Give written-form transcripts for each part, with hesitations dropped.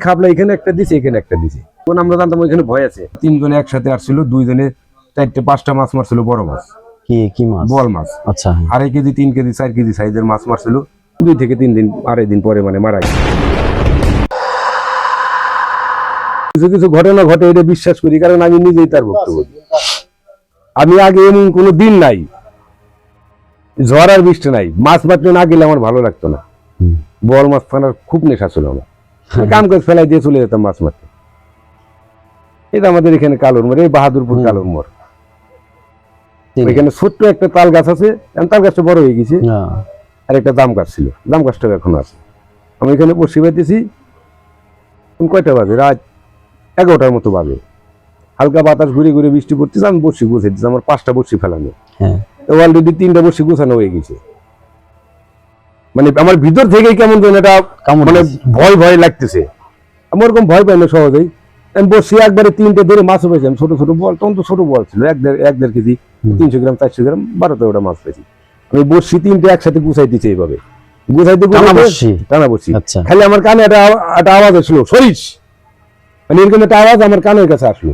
খাবলা এখানে একটা দিছে, এখানে একটা দিছে। কোন আমরা জানতাম ওইখানে ভয় আছে। তিনজনে একসাথে আসছিল, দুইজনে 4-5টা মাছ মারছিল, বড় মাছ। কি মাছ? বল মাছ। আচ্ছা। 2.5 কেজি 3 কেজি 4 কেজি সাইজের মাছ মারছিল। 2 থেকে 3 দিন, 2.5 দিন পরে মানে মারা গেছে। কিছু কিছু ঘটনা ঘটে, এটা বিশ্বাস করি, কারণ আমি নিজেই তার ভুক্তভোগী। আমি আগে এমন কোনো দিন নাই, ঝড় আর বৃষ্টি নাই, মাছ মারতে না গেলে আমার ভালো লাগতো না। বল মাছ ফানার খুব নেশা ছিল আমার। কাম কাজ ফেলাই দিয়ে চলে যেতাম মাছ মারতে। এটা আমাদের এখানে কালোর মোড়, এই বাহাদুরপুর কালোর মোড়। এখানে ছোট্ট একটা তাল গাছ আছে, তাল গাছটা বড় হয়ে গেছে। আর একটা জাম গাছ ছিল, জাম গাছটা এখনো আছে। আমি এখানে বসে পাইতেছি, কয়টা বাজে? রাত 11টার মতো বাজে। হালকা বাতাস ঘুরে ঘুরে বৃষ্টি পড়তেছে, আমি বসি গুছিয়ে দিচ্ছি। আমার 5টা বসি ফেলানো, অলরেডি 3টা বসি গুছানো হয়ে গেছে। মানে আমার ভিতর থেকেই কেমন যেন এটা মানে ভয় ভয় লাগতেছে। আমি ওরকম ভয় পাই না সহজেই। আমি বসি একবারে 3টে ধরে মাছও পেয়েছি। আমি ছোট ছোট বল, তখন তো ছোট বল ছিল, 1-1.5 কেজি, 300 গ্রাম 400 গ্রাম 12-13টা মাছ পেয়েছি। আমি বসি 3টে একসাথে গুছাই দিচ্ছি, এইভাবে গুছাইতে টানা বসি। খালি আমার কানে একটা আওয়াজ আসলো, সরিস, মানে এরকম একটা আওয়াজ আমার কানের কাছে আসলো।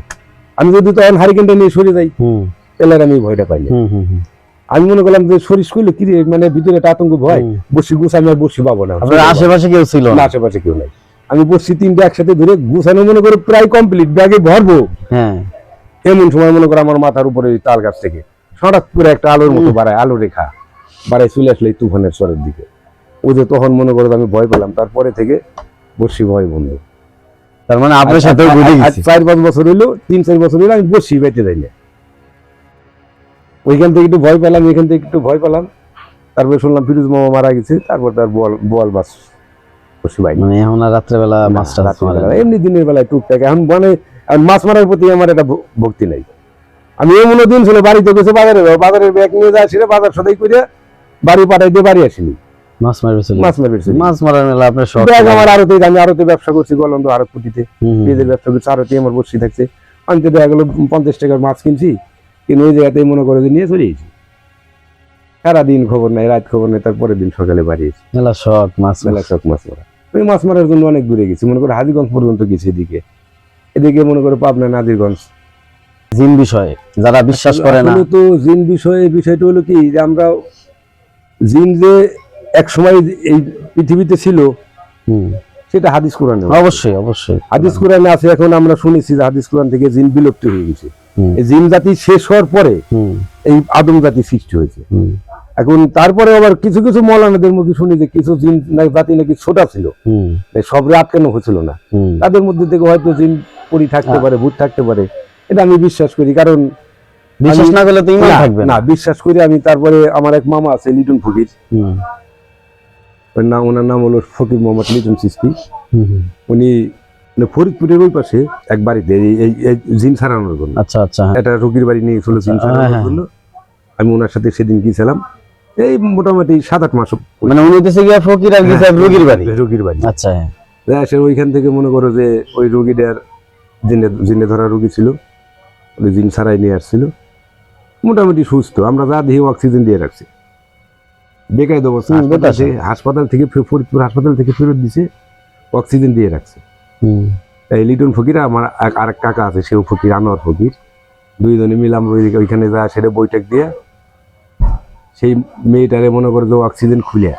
আমি যদি তখন হারিকেনটা নিয়ে সরে যাই, তাহলে আমি ভয়টা পাই না। আমি মনে করলাম যে সরিস করলে কি, মানে ভিতরে একটা আতঙ্ক ভয়। বসি গুছানো আর বসি পাবো না, আশেপাশে কেউ ছিল না, আশেপাশে কেউ নাই। আমি বসছি 3টে একসাথে ধরে গুছানো, মনে করে প্রায় কমপ্লিট, ব্যাগে ভরবো। এমন সময় মনে করো আমার মাথার উপরে তাল গাছ থেকে হঠাৎ করে একটা আলোর মতো বাড়ায়, আলো রেখা বাড়ায় চলে আসলে তুফানের স্বরের দিকে। ও যে তখন মনে করো আমি ভয় পেলাম, তারপরে থেকে বসি ভয় বন্ধু। তার মানে আপনার সাথে 4-5 বছর হইলো, 3-4 বছর হইলো আমি বসি বাইতে যাই না। ওইখান থেকে একটু ভয় পেলাম, এখান থেকে একটু ভয় পেলাম। তারপরে শুনলাম ফিরোজ মামা মারা গেছে, তারপর তার বল বাস বসি বাইরে। মানে এখন রাত্রেবেলা মাছটা, এমনি দিনের বেলায় টুকটাক। এখন মানে মাছ মারার প্রতি আমার একটা ভক্তি নাই। আমি এমন দিন ছিল, বাড়িতে গেছে বাজারের ব্যাগ নিয়ে যায়, সেটা বাজার সদাই করে বাড়ি পাঠাই দিয়ে বাড়ি আসিনি। মাছ মারার মেলা আপনার শখ? আমার আরতে, আমি আরতে ব্যবসা করছি, গলন্দ আরত পুটিতে পেঁয়াজের ব্যবসা করছি। আরতে আমার বসি থাকছে, আমি তো দেখা গেলো 50 টাকার মাছ কিনছি, কিন্তু ওই জায়গাতেই মনে করে যে নিয়ে চলে গেছি। সারাদিন খবর নাই, রাত খবর নেই, তারপরের দিন সকালে বাড়ি এসেছি। মেলা শখ মাছ মারা। ওই মাছ মারার জন্য অনেক দূরে গেছি, মনে করো হাজীগঞ্জ পর্যন্ত গেছি। এদিকে মনে করো পাবনা, নাজিরগঞ্জ। জিন বিষয়ে যারা বিশ্বাস করে না, তো জিন বিষয়টা হলো কি, যে আমরা জিন যে এক সময় এই পৃথিবীতে ছিল, সেটা হাদিস কোরআনে অবশ্যই হাদিস কোরআনে আছে। এখন আমরা শুনেছি যে হাদিস কোরআন থেকে জিন বিলুপ্ত হয়ে গেছে। এই জিন জাতি শেষ হওয়ার পরে এই আদম জাতি সৃষ্টি হয়েছে। এখন তারপরে আবার কিছু কিছু মৌলানাদের মুখে শুনি যে কিছু জিন জাতি নাকি ছোট ছিল, সবরে আটকানো হয়েছিল না। তাদের মধ্যে থেকে হয়তো জিন পরি থাকতে পারে, ভূত থাকতে পারে, এটা আমি বিশ্বাস করি। কারণ বিশ্বাস না করলে তো ঈমান থাকবে না। বিশ্বাস করি আমি। তারপরে আমার এক মামা আছে, লিটন ফকির, ওনার নাম হলো ফকির মোহাম্মদ লিটন চিস্তি। উনি ফরিদপুরের ওই পাশে এক বাড়িতে এই জিন ছাড়ানোর জন্য, একটা রোগীর বাড়ি নিয়ে ছিল জিন ছাড়ানোর জন্য। আমি ওনার সাথে সেদিন গিয়েছিলাম, এই মোটামুটি 7-8 মাস। মানে উনি দেশে গিয়ে ফকির আর গিয়েছে রোগীর বাড়ি। আচ্ছা, সে ওইখান থেকে মনে করো যে ওই রোগীটার জিনে ধরা রোগী ছিল, ওই জিন ছাড়াই নিয়ে আসছিল। মোটামুটি সুস্থ, আমরা যা দিয়ে অক্সিজেন দিয়ে রাখছি, বেকায়দ অবস্থা। হাসপাতাল থেকে, ফরিদপুর হাসপাতাল থেকে ফেরত দিছে, অক্সিজেন দিয়ে রাখছে। এই লিটন ফকির, আমার আরেক কাকা আছে, সেও ফকির, আনোয়ার ফকির, দুইজনে মিলাম ওইখানে যা সেটা বৈঠক দিয়ে সেই মেয়েটারে মনে করে যে অক্সিজেন খুলে